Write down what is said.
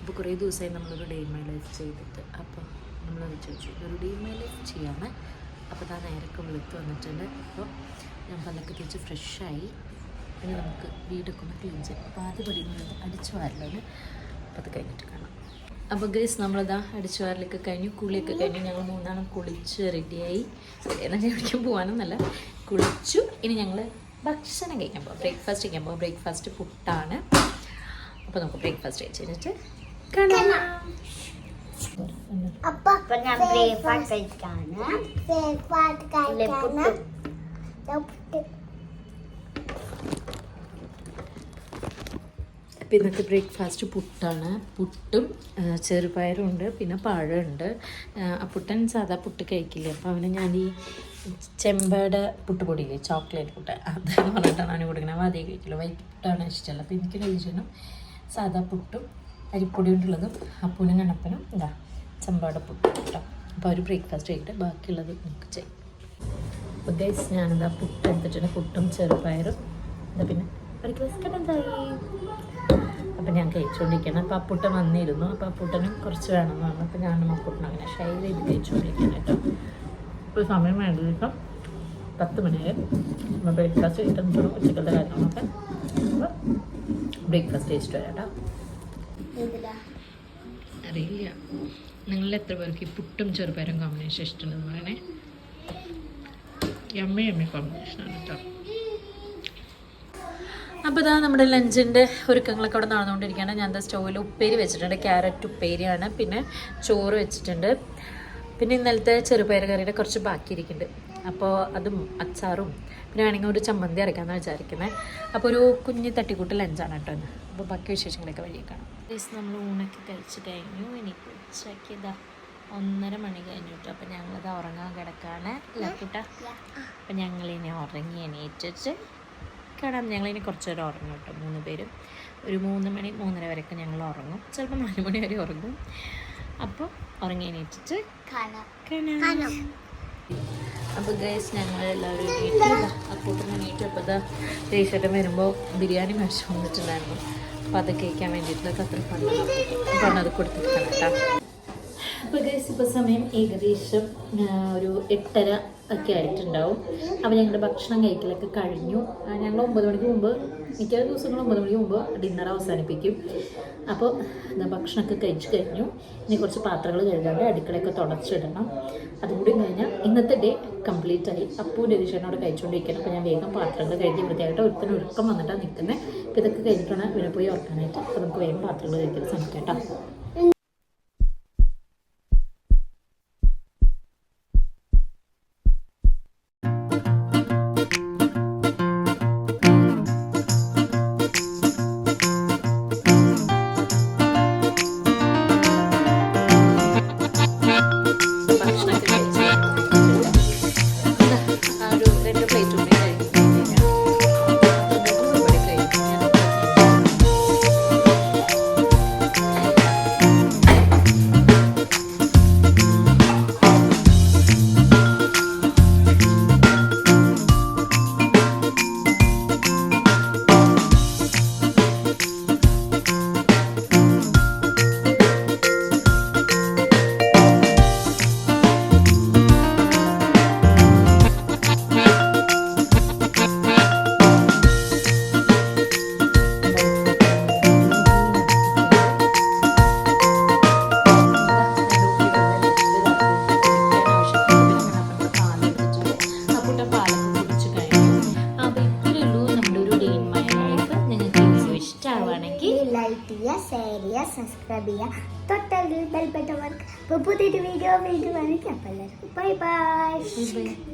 അപ്പോൾ കുറേ ദിവസമായി നമ്മളൊരു ഡേ മൈ ലൈഫ് ചെയ്തിട്ട്, അപ്പോൾ നമ്മളത് ചോദിച്ചു ഇതൊരു ഡേ മൈ ലൈഫ് ചെയ്യാണ്. അപ്പോൾ താൻ നേരൊക്കെ വെളുത്ത് വന്നിട്ടുണ്ട്. അപ്പോൾ ഞാൻ പല്ലൊക്കെ തേച്ച് ഫ്രഷായി. ഇനി നമുക്ക് വീടൊക്കെ ഒന്ന് ക്ലീൻ ചെയ്യാം. അപ്പോൾ ആദ്യം പഠിക്കുന്നത് അടിച്ചു വാരലാണ്. അപ്പോൾ അത് കഴിഞ്ഞിട്ട് കാണാം. അപ്പോൾ ഗൈസ് നമ്മളിതാ അടിച്ചു വാരലൊക്കെ കഴിഞ്ഞു, കുളിയൊക്കെ കഴിഞ്ഞു. ഞങ്ങൾ മൂന്നാളും കുളിച്ച് റെഡിയായി. എന്നാൽ എവിടേക്കും പോകാനൊന്നല്ല, കുളിച്ചു. ഇനി ഞങ്ങൾ ഭക്ഷണം കഴിക്കാൻ പോകാം, ബ്രേക്ക്ഫാസ്റ്റ് കഴിക്കാൻ പോകാം. ബ്രേക്ക്ഫാസ്റ്റ് പുട്ടാണ്. അപ്പോൾ നമുക്ക് ബ്രേക്ക്ഫാസ്റ്റ് കഴിച്ച് കഴിഞ്ഞിട്ട് കാണാം. ഞാൻ ബ്രേക്ക്ഫാസ്റ്റ് കഴിക്കാണ്. അപ്പോൾ ഇന്നത്തെ ബ്രേക്ക്ഫാസ്റ്റ് പുട്ടാണ്. പുട്ടും ചെറുപയറും ഉണ്ട്, പിന്നെ പഴമുണ്ട്. പുട്ടൻ സാധാ പുട്ട് കഴിക്കില്ല. അപ്പോൾ അവന് ഞാൻ ഈ ചെമ്പയുടെ പുട്ടുപൊടിയില്ലേ, ചോക്ലേറ്റ് പുട്ട്, അതെന്ന് പറഞ്ഞിട്ടാണ് അവന് കൊടുക്കുന്നത്. അവ അതേ കഴിക്കില്ല, വൈറ്റ് പുട്ടാണ് ഇഷ്ടമല്ല. അപ്പോൾ എനിക്ക് കഴിച്ചനും സാധാ പുട്ടും അരിപ്പൊടി കൊണ്ടുള്ളതും അപ്പൂനും കണ്ണപ്പനും ഇതാ ചെമ്പയുടെ പുട്ടും കേട്ടോ. അപ്പോൾ അവർ ബ്രേക്ക്ഫാസ്റ്റ് കഴിക്കട്ടെ, ബാക്കിയുള്ളത് നമുക്ക് ചെയ്യും. അപ്പോൾ ഗൈസ് ഞാനെന്താ പുട്ട് എടുത്തിട്ടുണ്ട്, പുട്ടും ചെറുപയറും. എന്താ പിന്നെ ബ്രേക്ക്ഫാസ്റ്റ് എന്തായി. അപ്പോൾ ഞാൻ കഴിച്ചുകൊണ്ടിരിക്കണം. അപ്പോൾ അപ്പൂട്ടൻ വന്നിരുന്നു. അപ്പോൾ അപ്പൂട്ടനും കുറച്ച് വേണമെന്ന് പറഞ്ഞു. അപ്പോൾ ഞാനും അപ്പൂട്ടനും അങ്ങനെ ഷെയർ ചെയ്ത് കഴിച്ചുകൊണ്ടിരിക്കണം കേട്ടോ. ഇപ്പോൾ സമയം വേണ്ടതിപ്പം 10 മണിയായി. നമ്മൾ ബ്രേക്ക്ഫാസ്റ്റ് കഴിച്ചിട്ട് ഉച്ചക്കത്തെ കാര്യങ്ങളൊക്കെ. അപ്പോൾ ബ്രേക്ക്ഫാസ്റ്റ് കഴിച്ചിട്ട് വരാം കേട്ടോ. അറിയില്ല നിങ്ങളിൽ എത്ര പേർക്ക് ഈ പുട്ടും ചെറുപയറും കോമ്പിനേഷൻ ഇഷ്ടമുണ്ടെന്ന് പറയണേ. എമ്മ കോമ്പിനേഷനാണ് കേട്ടോ. അപ്പോൾ ഇതാ നമ്മുടെ ലഞ്ചിൻ്റെ ഒരുക്കങ്ങളൊക്കെ അവിടെ നടന്നുകൊണ്ടിരിക്കുകയാണ്. ഞാൻ എന്താ സ്റ്റൗവിൽ ഉപ്പേരി വെച്ചിട്ടുണ്ട്, ക്യാരറ്റ് ഉപ്പേരിയാണ്. പിന്നെ ചോറ് വെച്ചിട്ടുണ്ട്. പിന്നെ ഇന്നലത്തെ ചെറുപയർ കറിയുടെ കുറച്ച് ബാക്കിയിരിക്കുന്നുണ്ട്. അപ്പോൾ അതും അച്ചാറും പിന്നെ വേണമെങ്കിൽ ഒരു ചമ്മന്തി അരയ്ക്കാമെന്ന് വിചാരിക്കുന്നത്. അപ്പോൾ ഒരു കുഞ്ഞ് തട്ടിക്കൂട്ട് ലഞ്ചാണ് കേട്ടോ ഇന്ന്. അപ്പോൾ ബാക്കി വിശേഷങ്ങളൊക്കെ വഴിയെ കാണാം. നമ്മൾ ഊണൊക്കെ കഴിച്ച് കഴിഞ്ഞു. ഇനിയിപ്പോൾ ഉച്ചയ്ക്ക് ഇതാ 1:30 മണി കഴിഞ്ഞിട്ടു. അപ്പോൾ ഞങ്ങളിത് ഉറങ്ങാൻ കിടക്കാണ് ലക്കൂട്ട. അപ്പം ഞങ്ങളിനി ഉറങ്ങി എണീറ്റിട്ട് കാണാം. ഞങ്ങളിനി കുറച്ച് നേരം ഉറങ്ങും കേട്ടോ, 3 പേരും. ഒരു 3 മണി 3:30 വരെയൊക്കെ ഞങ്ങൾ ഉറങ്ങും, ചിലപ്പോൾ 4 മണി വരെ ഉറങ്ങും. അപ്പോൾ ഉറങ്ങി എണീറ്റിട്ട് കാണാം. അപ്പോൾ ഗൈസ് ഞങ്ങളെല്ലാവരും എണീറ്റ് അപ്പൂട്ടൻ എണീറ്റ്. അപ്പോൾ ഇതാ ടീഷർട്ട് വരുമ്പോൾ ബിരിയാണി മേടിച്ചു വന്നിട്ടുണ്ടായിരുന്നു. അപ്പോൾ അത് കഴിക്കാൻ വേണ്ടിയിട്ടുള്ള അത്ര ഫണ്ടാണ് അത് കൊടുത്തിട്ടാണ് കേട്ടോ. അപ്പോൾ ഗൈസ് ഇപ്പോൾ സമയം ഏകദേശം ഒരു 8:30 ഒക്കെ ആയിട്ടുണ്ടാവും. അപ്പോൾ ഞങ്ങളുടെ ഭക്ഷണം കഴിക്കലൊക്കെ കഴിഞ്ഞു. ഞങ്ങൾ 9 മണിക്ക് മുമ്പ്, മിക്ക ദിവസങ്ങളും 9 മണിക്ക് മുമ്പ് ഡിന്നർ അവസാനിപ്പിക്കും. അപ്പോൾ ഭക്ഷണമൊക്കെ കഴിച്ച് കഴിഞ്ഞു. ഇനി കുറച്ച് പാത്രങ്ങൾ കഴുകാണ്ട് അടുക്കളയൊക്കെ തുടച്ചിടണം. അതും കൂടി കഴിഞ്ഞാൽ ഇന്നത്തെ ഡേ കംപ്ലീറ്റ് ആയി. അപ്പൂൻ്റെ എഡിഷനോട് കഴിച്ചുകൊണ്ടിരിക്കണം. അപ്പോൾ ഞാൻ വേഗം പാത്രങ്ങൾ കഴുകി വൃത്തിയായിട്ട് ഒരുത്തിന് ഒരുക്കം വന്നിട്ടാണ് നിൽക്കുന്നത്. അപ്പോൾ ഇതൊക്കെ കഴിഞ്ഞിട്ടാണ് ഇവരെ പോയി ഉറക്കാനായിട്ട്. അപ്പോൾ നമുക്ക് വേഗം പാത്രങ്ങൾ കഴിക്കുന്ന സമയത്ത് കേട്ടോ. സബ്സ്ക്രൈബ് ചെയ്യുക, തൊട്ടടുത്ത് ബെൽ ബട്ടൺ വർക്ക്. അപ്പോൾ പുതിയൊരു വീഡിയോ വരുവാണെങ്കിൽ അപ്പോൾ എല്ലാവർക്കും ബൈ ബൈ.